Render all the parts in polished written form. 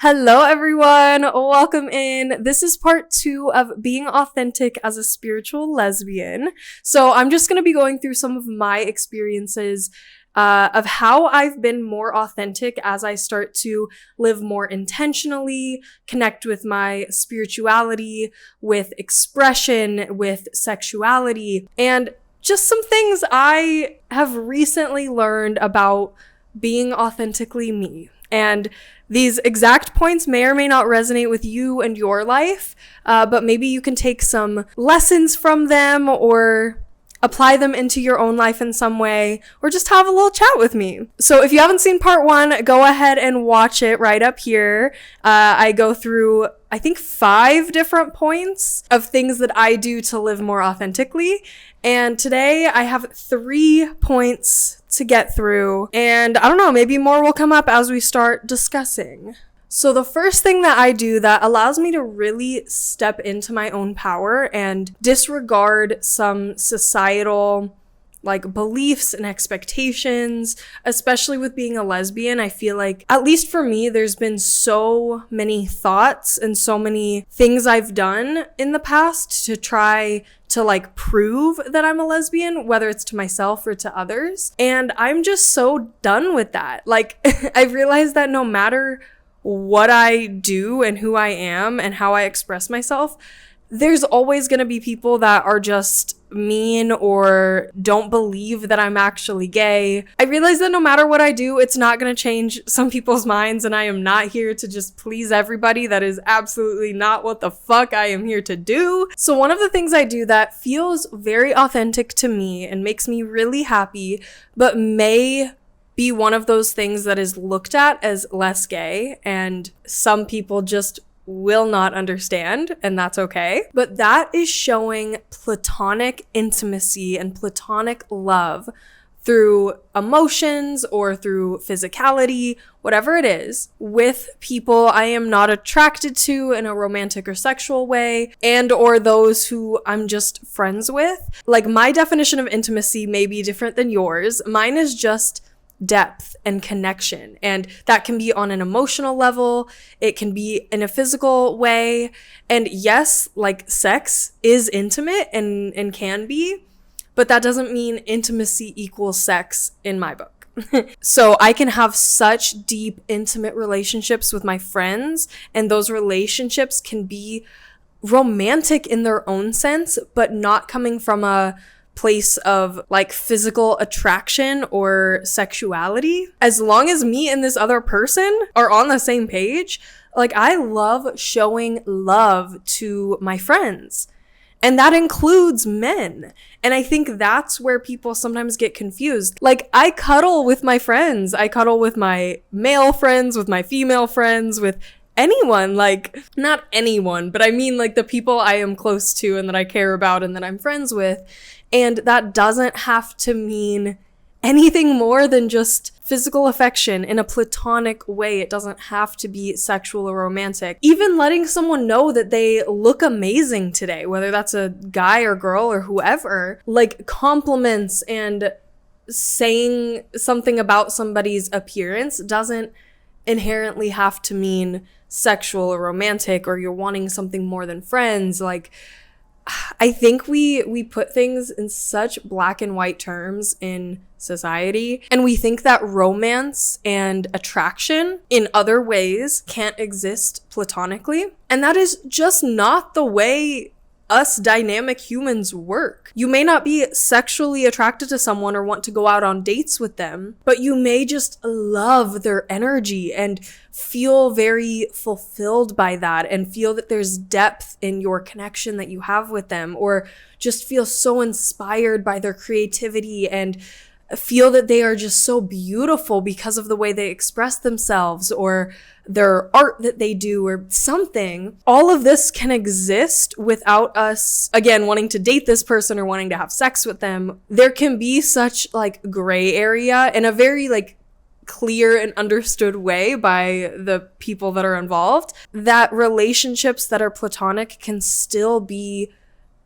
Hello, everyone. Welcome in. This is part 2 of being authentic as a spiritual lesbian. So I'm just going to be going through some of my experiences of how I've been more authentic as I start to live more intentionally, connect with my spirituality, with expression, with sexuality, and just some things I have recently learned about being authentically me. And these exact points may or may not resonate with you and your life, but maybe you can take some lessons from them or apply them into your own life in some way, or just have a little chat with me. So if you haven't seen part 1, go ahead and watch it right up here. I go through, I think, 5 different points of things that I do to live more authentically. And today I have 3 points to get through. And I don't know, maybe more will come up as we start discussing. So the first thing that I do that allows me to really step into my own power and disregard some societal beliefs and expectations, especially with being a lesbian, I feel like, at least for me, there's been so many thoughts and so many things I've done in the past to try to prove that I'm a lesbian, whether it's to myself or to others. And I'm just so done with that. I've realized that no matter what I do and who I am and how I express myself, there's always going to be people that are just mean or don't believe that I'm actually gay. I realize that no matter what I do, it's not going to change some people's minds, and I am not here to just please everybody. That is absolutely not what the fuck I am here to do. So one of the things I do that feels very authentic to me and makes me really happy, but may be one of those things that is looked at as less gay, and some people just will not understand, and that's okay. But that is showing platonic intimacy and platonic love through emotions or through physicality, whatever it is, with people I am not attracted to in a romantic or sexual way, and or those who I'm just friends with. My definition of intimacy may be different than yours. Mine is just depth and connection, and that can be on an emotional level, it can be in a physical way, and yes, sex is intimate and can be, but that doesn't mean intimacy equals sex in my book. So I can have such deep, intimate relationships with my friends, and those relationships can be romantic in their own sense, but not coming from a place of physical attraction or sexuality. As long as me and this other person are on the same page, I love showing love to my friends. And that includes men. And I think that's where people sometimes get confused. I cuddle with my friends. I cuddle with my male friends, with my female friends, with anyone. Not anyone, but I mean the people I am close to and that I care about and that I'm friends with. And that doesn't have to mean anything more than just physical affection in a platonic way. It doesn't have to be sexual or romantic. Even letting someone know that they look amazing today, whether that's a guy or girl or whoever, compliments and saying something about somebody's appearance doesn't inherently have to mean sexual or romantic, or you're wanting something more than friends. I think we put things in such black and white terms in society, and we think that romance and attraction in other ways can't exist platonically. And that is just not the way us dynamic humans work. You may not be sexually attracted to someone or want to go out on dates with them, but you may just love their energy and feel very fulfilled by that and feel that there's depth in your connection that you have with them, or just feel so inspired by their creativity and feel that they are just so beautiful because of the way they express themselves or their art that they do or something. All of this can exist without us, again, wanting to date this person or wanting to have sex with them. There can be such gray area in a very clear and understood way by the people that are involved, that relationships that are platonic can still be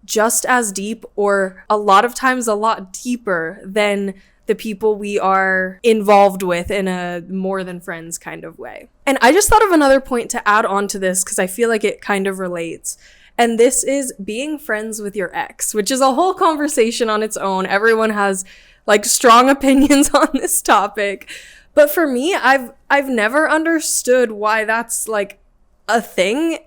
just as deep, or a lot of times a lot deeper than the people we are involved with in a more than friends kind of way. And I just thought of another point to add on to this because I feel like it kind of relates. And this is being friends with your ex, which is a whole conversation on its own. Everyone has like strong opinions on this topic. But for me, I've never understood why that's like a thing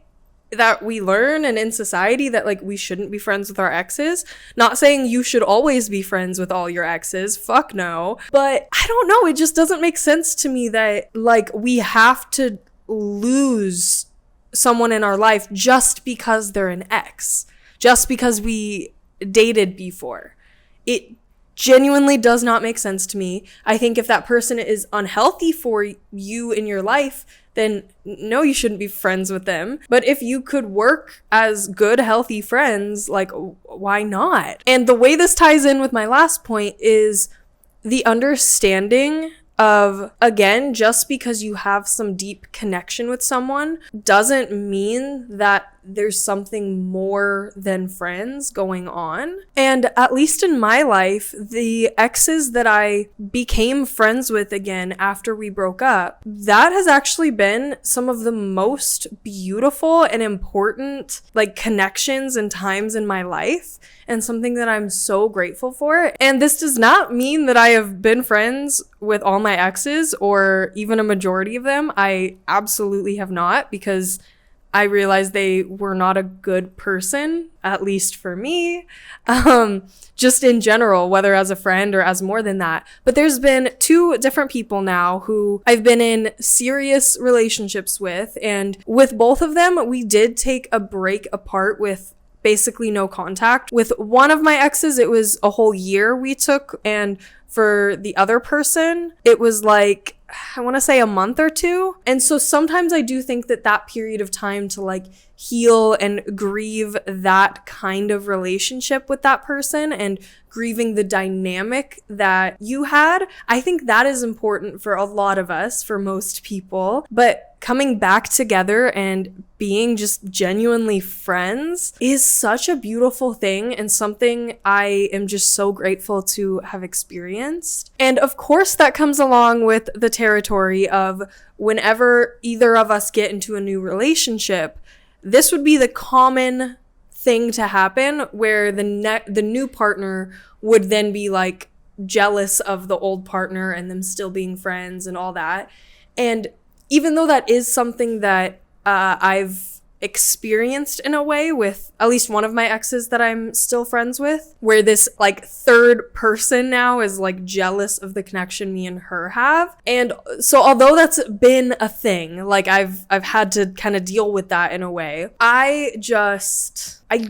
that we learn and in society, that like we shouldn't be friends with our exes. Not saying you should always be friends with all your exes, fuck no. But I don't know, it just doesn't make sense to me that like we have to lose someone in our life just because they're an ex, just because we dated before. It genuinely does not make sense to me. I think if that person is unhealthy for you in your life, then no, you shouldn't be friends with them. But if you could work as good, healthy friends, like, why not? And the way this ties in with my last point is the understanding of, again, just because you have some deep connection with someone doesn't mean that there's something more than friends going on. And at least in my life, the exes that I became friends with again after we broke up, that has actually been some of the most beautiful and important like connections and times in my life, and something that I'm so grateful for. And this does not mean that I have been friends with all my exes or even a majority of them. I absolutely have not, because I realized they were not a good person, at least for me, just in general, whether as a friend or as more than that. But there's been 2 different people now who I've been in serious relationships with, and with both of them, we did take a break apart with basically no contact. With one of my exes, it was a whole year we took, and for the other person, it was like, I want to say a month or 2. And so sometimes I do think that that period of time to like heal and grieve that kind of relationship with that person and grieving the dynamic that you had, I think that is important for a lot of us, for most people. But coming back together and being just genuinely friends is such a beautiful thing, and something I am just so grateful to have experienced. And of course that comes along with the territory of whenever either of us get into a new relationship, this would be the common thing to happen, where the new partner would then be like jealous of the old partner and them still being friends and all that. And even though that is something that I've experienced in a way with at least one of my exes that I'm still friends with, where this like third person now is like jealous of the connection me and her have. And so although that's been a thing, like I've had to kind of deal with that in a way, I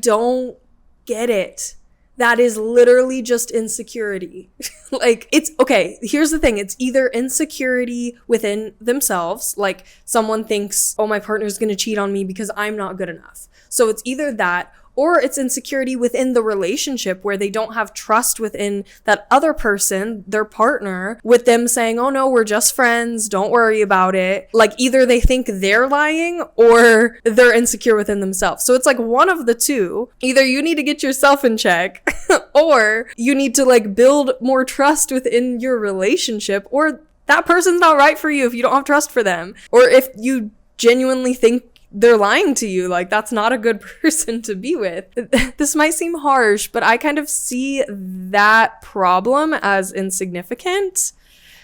don't get it. That is literally just insecurity. Like, it's okay. Here's the thing. It's either insecurity within themselves. Like someone thinks, oh, my partner's going to cheat on me because I'm not good enough. So it's either that, or it's insecurity within the relationship where they don't have trust within that other person, their partner, with them saying, oh no, we're just friends, don't worry about it. Like either they think they're lying or they're insecure within themselves. So it's like one of the two. Either you need to get yourself in check or you need to like build more trust within your relationship, or that person's not right for you if you don't have trust for them. Or if you genuinely think they're lying to you, like that's not a good person to be with. This might seem harsh, but I kind of see that problem as insignificant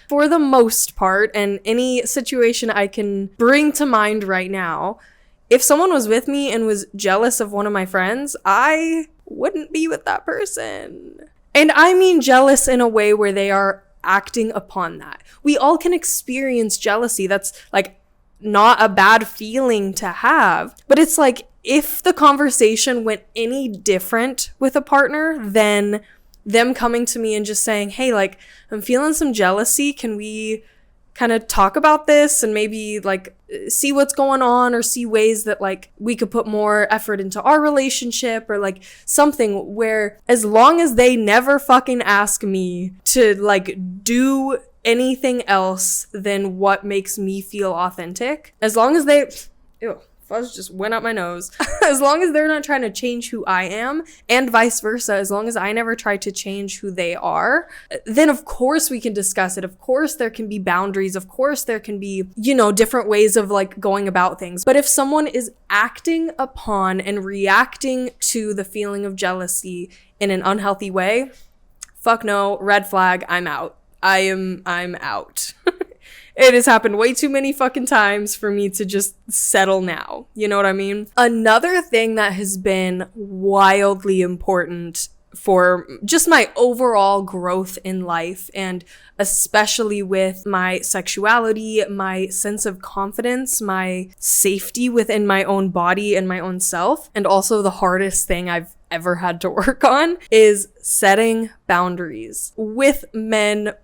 for the most part. And any situation I can bring to mind right now, if someone was with me and was jealous of one of my friends, I wouldn't be with that person. And I mean jealous in a way where they are acting upon that. We all can experience jealousy. That's like not a bad feeling to have, but it's like if the conversation went any different with a partner than them coming to me and just saying, hey, like I'm feeling some jealousy, can we kind of talk about this and maybe like see what's going on, or see ways that like we could put more effort into our relationship, or like something where as long as they never fucking ask me to like do anything else than what makes me feel authentic, as long as they fuzz just went up my nose. As long as they're not trying to change who I am, and vice versa, as long as I never try to change who they are, then of course we can discuss it. Of course there can be boundaries. Of course there can be, different ways of like going about things. But if someone is acting upon and reacting to the feeling of jealousy in an unhealthy way, fuck no, red flag, I'm out. I'm out. It has happened way too many fucking times for me to just settle now. You know what I mean? Another thing that has been wildly important for just my overall growth in life, and especially with my sexuality, my sense of confidence, my safety within my own body and my own self, and also the hardest thing I've ever had to work on, is setting boundaries with men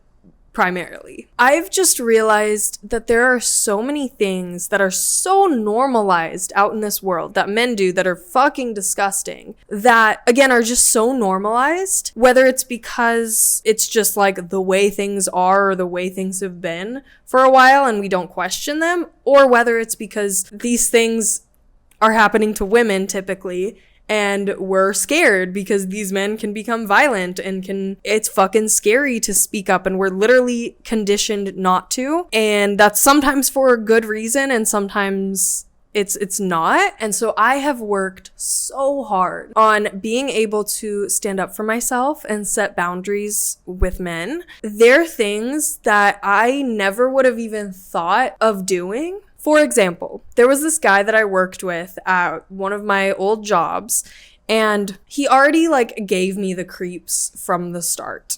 primarily. I've just realized that there are so many things that are so normalized out in this world that men do that are fucking disgusting, that again are just so normalized, whether it's because it's just like the way things are or the way things have been for a while and we don't question them, or whether it's because these things are happening to women typically, and we're scared because these men can become violent and it's fucking scary to speak up, and we're literally conditioned not to. And that's sometimes for a good reason and sometimes it's not. And so I have worked so hard on being able to stand up for myself and set boundaries with men. They're things that I never would have even thought of doing. For example, there was this guy that I worked with at one of my old jobs, and he already like gave me the creeps from the start.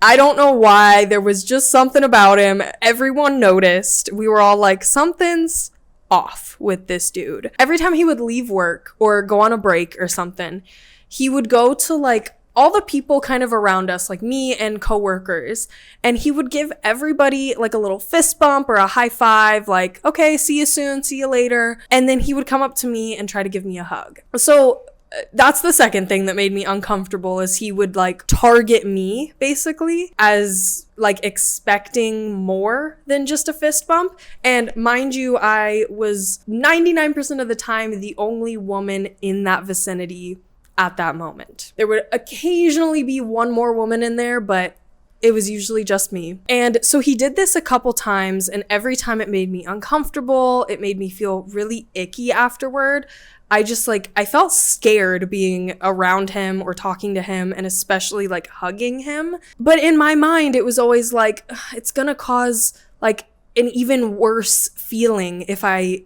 I don't know why. There was just something about him. Everyone noticed. We were all like, something's off with this dude. Every time he would leave work or go on a break or something, he would go to like all the people kind of around us, like me and coworkers, and he would give everybody like a little fist bump or a high five, like, okay, see you soon, see you later. And then he would come up to me and try to give me a hug. So that's the second thing that made me uncomfortable, is he would like target me basically as like expecting more than just a fist bump. And mind you, I was 99% of the time the only woman in that vicinity at that moment. There would occasionally be one more woman in there, but it was usually just me. And so he did this a couple times, and every time it made me uncomfortable. It made me feel really icky afterward. I felt scared being around him or talking to him, and especially like hugging him. But in my mind, it was always like, it's gonna cause like an even worse feeling if I,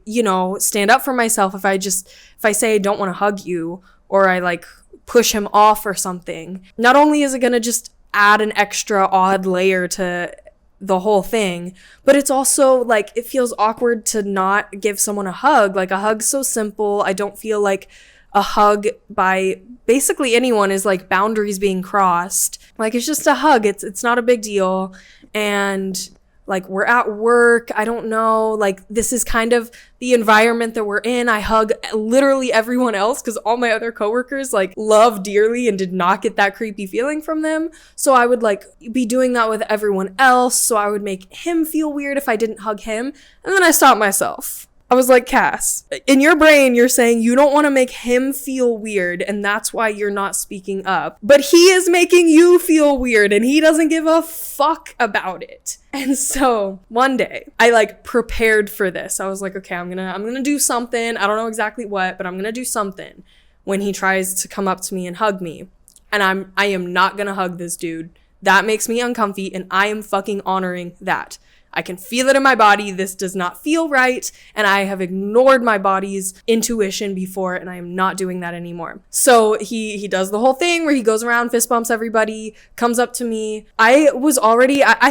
stand up for myself, if I say I don't want to hug you, or I like push him off or something. Not only is it gonna just add an extra odd layer to the whole thing, but it's also like, it feels awkward to not give someone a hug. Like, a hug's so simple. I don't feel like a hug by basically anyone is like boundaries being crossed. Like, it's just a hug. It's not a big deal. And like, we're at work. I don't know. Like, this is kind of the environment that we're in. I hug literally everyone else because all my other coworkers like love dearly and did not get that creepy feeling from them. So I would like be doing that with everyone else. So I would make him feel weird if I didn't hug him. And then I stopped myself. I was like, Cass, in your brain, you're saying you don't want to make him feel weird, and that's why you're not speaking up. But he is making you feel weird, and he doesn't give a fuck about it. And so one day, I like prepared for this. I was like, okay, I'm gonna do something. I don't know exactly what, but I'm gonna do something when he tries to come up to me and hug me. And I am not gonna hug this dude. That makes me uncomfy, and I am fucking honoring that. I can feel it in my body. This does not feel right. And I have ignored my body's intuition before, and I am not doing that anymore. So he does the whole thing where he goes around, fist bumps everybody, comes up to me. I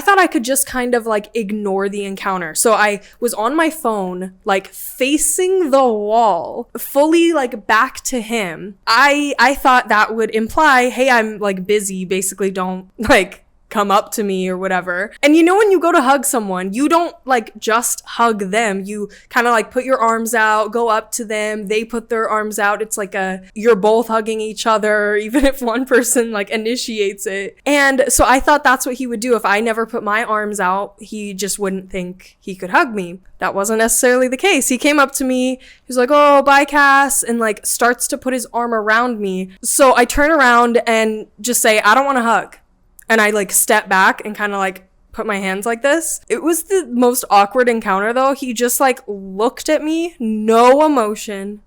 thought I could just kind of like ignore the encounter. So I was on my phone, like facing the wall, fully like back to him. I thought that would imply, hey, I'm like busy, basically don't like come up to me or whatever. And you know, when you go to hug someone, you don't like just hug them. You kind of like put your arms out, go up to them, they put their arms out. It's like you're both hugging each other, even if one person like initiates it. And so I thought that's what he would do. If I never put my arms out, he just wouldn't think he could hug me. That wasn't necessarily the case. He came up to me, he was like, "Oh, bye, Cass," and like starts to put his arm around me. So I turn around and just say, "I don't want to hug." And I like step back and kind of like put my hands like this. It was the most awkward encounter though. He just like looked at me, no emotion,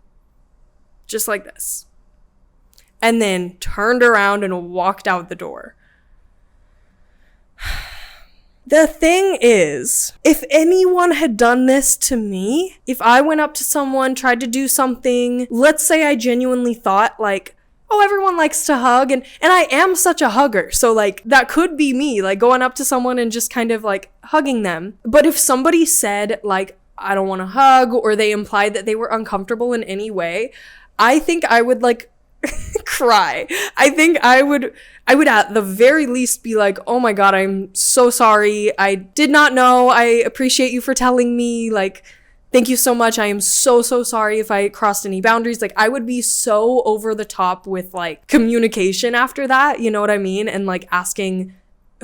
just like this. And then turned around and walked out the door. The thing is, if anyone had done this to me, if I went up to someone, tried to do something, let's say I genuinely thought like, oh, everyone likes to hug, and I am such a hugger, so like that could be me, like going up to someone and just kind of like hugging them. But if somebody said like, I don't want to hug, or they implied that they were uncomfortable in any way, I think I would like cry. I think I would at the very least be like, "Oh my God, I'm so sorry. I did not know. I appreciate you for telling me. Like, thank you so much. I am so sorry if I crossed any boundaries." Like, I would be so over the top with like communication after that, you know what I mean? And like asking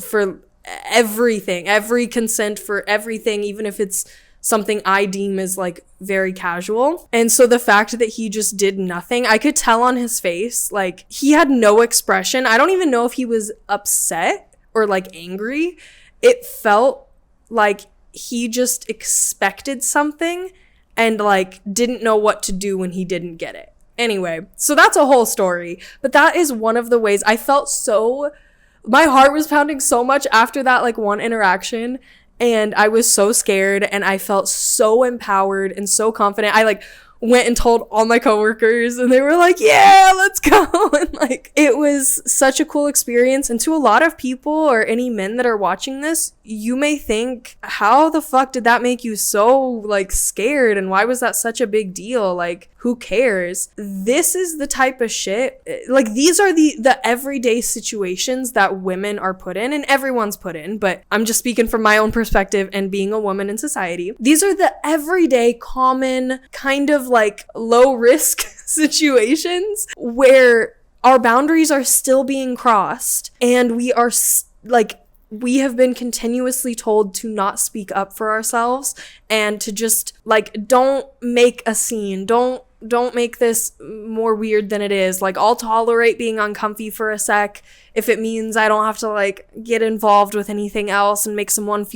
for everything, every consent for everything, even if it's something I deem as like very casual. And so the fact that he just did nothing, I could tell on his face, like he had no expression. I don't even know if he was upset or like angry. It felt like he just expected something and like didn't know what to do when he didn't get it. Anyway, so that's a whole story. But that is one of the ways I felt my heart was pounding so much after that like one interaction. And I was so scared and I felt so empowered and so confident. I like went and told all my coworkers and they were like, "Yeah, let's go." And like, it was such a cool experience. And to a lot of people or any men that are watching this, you may think, how the fuck did that make you so like scared? And why was that such a big deal? Like, who cares? This is the type of shit, like these are the everyday situations that women are put in, and everyone's put in, but I'm just speaking from my own perspective and being a woman in society. These are the everyday common kind of like low risk situations where our boundaries are still being crossed and we are we have been continuously told to not speak up for ourselves and to just like, don't make a scene, don't make this more weird than it is. Like, I'll tolerate being uncomfy for a sec if it means I don't have to like get involved with anything else and make someone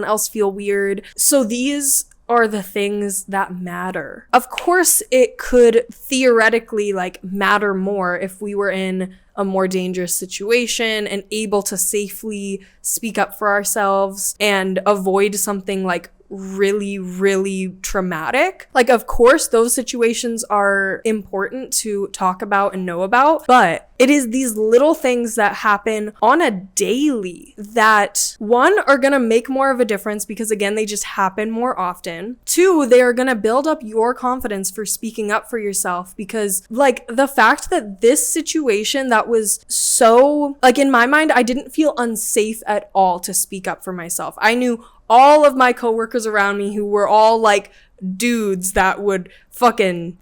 else feel weird. So these are the things that matter. Of course, it could theoretically like matter more if we were in a more dangerous situation and able to safely speak up for ourselves and avoid something like really, really traumatic. Like, of course, those situations are important to talk about and know about, but it is these little things that happen on a daily that, one, are gonna make more of a difference because, again, they just happen more often. Two, they are gonna build up your confidence for speaking up for yourself because, like, the fact that this situation that was so, like, in my mind, I didn't feel unsafe at all to speak up for myself. I knew all of my coworkers around me who were all like dudes that would fucking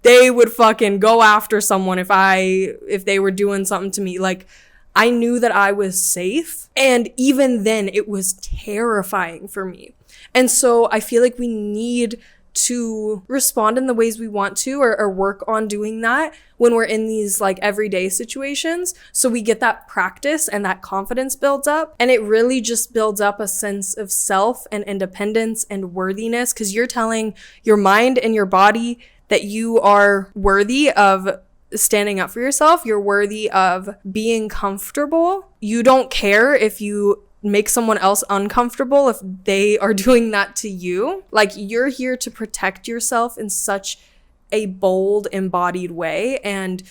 go after someone if they were doing something to me. Like, I knew that I was safe, and even then it was terrifying for me. And so I feel like we need to respond in the ways we want to, or work on doing that when we're in these like everyday situations, so we get that practice and that confidence builds up, and it really just builds up a sense of self and independence and worthiness, because you're telling your mind and your body that you are worthy of standing up for yourself. You're worthy of being comfortable. You don't care if you make someone else uncomfortable if they are doing that to you. Like, you're here to protect yourself in such a bold, embodied way, and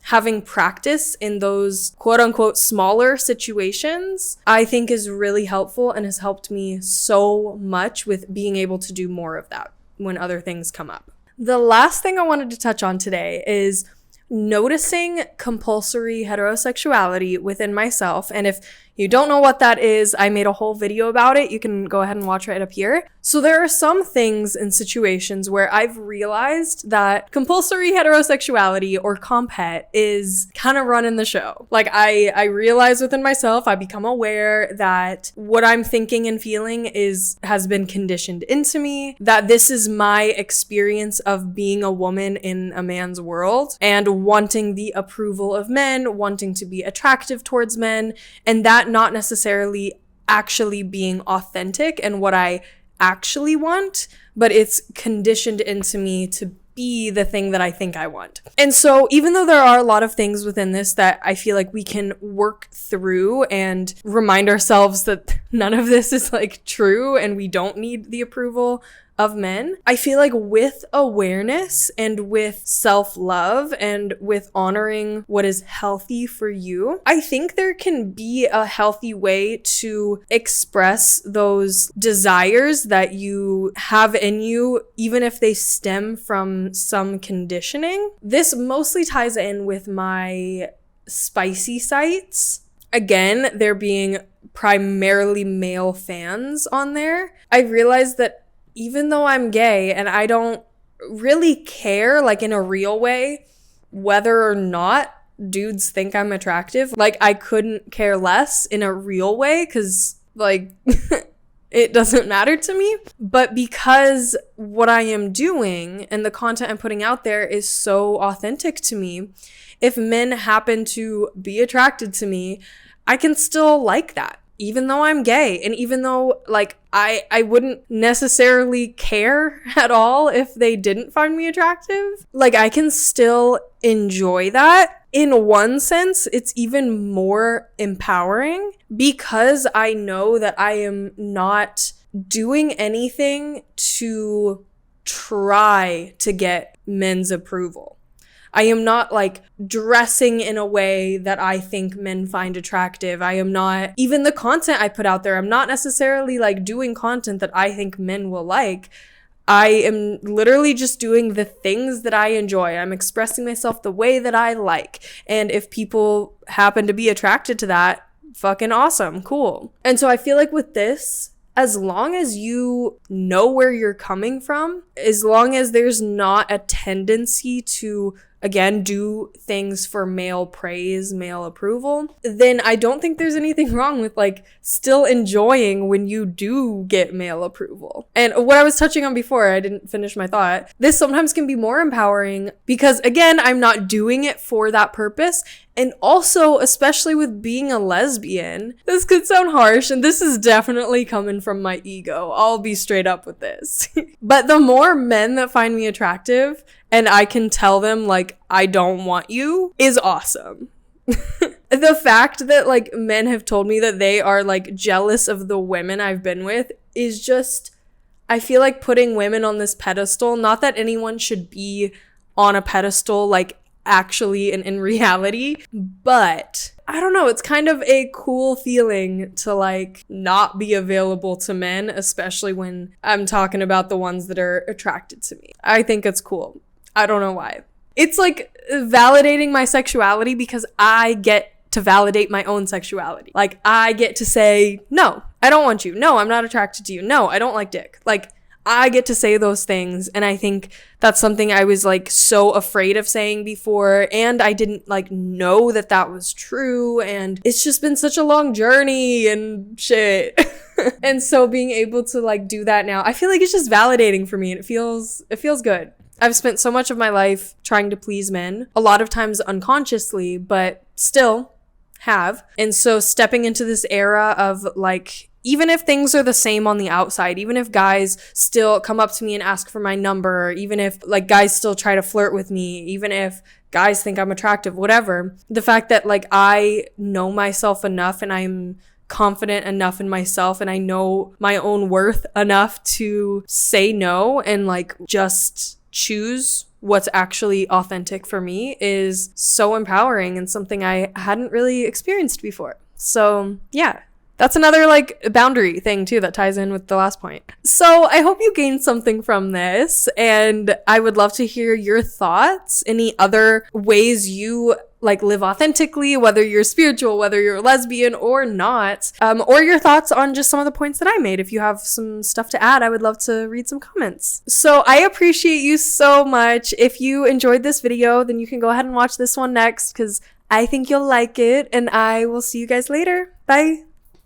having practice in those quote unquote smaller situations, I think is really helpful and has helped me so much with being able to do more of that when other things come up. The last thing I wanted to touch on today is noticing compulsory heterosexuality within myself. And if you don't know what that is, I made a whole video about it. You can go ahead and watch right up here. So there are some things and situations where I've realized that compulsory heterosexuality, or CompHet, is kind of running the show. Like I realize within myself, I become aware that what I'm thinking and feeling has been conditioned into me, that this is my experience of being a woman in a man's world and wanting the approval of men, wanting to be attractive towards men, and that not necessarily actually being authentic and what I actually want, but it's conditioned into me to be the thing that I think I want. And so even though there are a lot of things within this that I feel like we can work through and remind ourselves that none of this is like true and we don't need the approval of men, I feel like with awareness and with self-love and with honoring what is healthy for you, I think there can be a healthy way to express those desires that you have in you, even if they stem from some conditioning. This mostly ties in with my spicy sites. Again, there being primarily male fans on there. I realized that even though I'm gay and I don't really care, like in a real way, whether or not dudes think I'm attractive, like I couldn't care less in a real way because like it doesn't matter to me. But because what I am doing and the content I'm putting out there is so authentic to me, if men happen to be attracted to me, I can still like that. Even though I'm gay, and even though like I wouldn't necessarily care at all if they didn't find me attractive, like I can still enjoy that. In one sense, it's even more empowering because I know that I am not doing anything to try to get men's approval. I am not like dressing in a way that I think men find attractive. I am not, even the content I put out there, I'm not necessarily like doing content that I think men will like. I am literally just doing the things that I enjoy. I'm expressing myself the way that I like. And if people happen to be attracted to that, fucking awesome, cool. And so I feel like with this, as long as you know where you're coming from, as long as there's not a tendency to, again, do things for male praise, male approval, then I don't think there's anything wrong with like still enjoying when you do get male approval. And what I was touching on before, I didn't finish my thought, this sometimes can be more empowering because again, I'm not doing it for that purpose. And also, especially with being a lesbian, this could sound harsh, and this is definitely coming from my ego. I'll be straight up with this. But the more men that find me attractive, and I can tell them, like, I don't want you, is awesome. The fact that, like, men have told me that they are, like, jealous of the women I've been with is just, I feel like putting women on this pedestal. Not that anyone should be on a pedestal, like, actually and in reality, but I don't know, it's kind of a cool feeling to like not be available to men, especially when I'm talking about the ones that are attracted to me. I think it's cool. I don't know why. It's like validating my sexuality because I get to validate my own sexuality. Like I get to say, no, I don't want you. No, I'm not attracted to you. No, I don't like dick. Like I get to say those things, and I think that's something I was like so afraid of saying before, and I didn't like know that that was true, and it's just been such a long journey and shit. And so being able to like do that now, I feel like it's just validating for me, and it feels good. I've spent so much of my life trying to please men, a lot of times unconsciously, but still have. And so stepping into this era of like, even if things are the same on the outside, even if guys still come up to me and ask for my number, even if like guys still try to flirt with me, even if guys think I'm attractive, whatever, the fact that like I know myself enough and I'm confident enough in myself and I know my own worth enough to say no and like just choose what's actually authentic for me is so empowering and something I hadn't really experienced before. So yeah. That's another like boundary thing too that ties in with the last point. So I hope you gained something from this, and I would love to hear your thoughts. Any other ways you like live authentically, whether you're spiritual, whether you're lesbian or not, or your thoughts on just some of the points that I made. If you have some stuff to add, I would love to read some comments. So I appreciate you so much. If you enjoyed this video, then you can go ahead and watch this one next, because I think you'll like it, and I will see you guys later. Bye.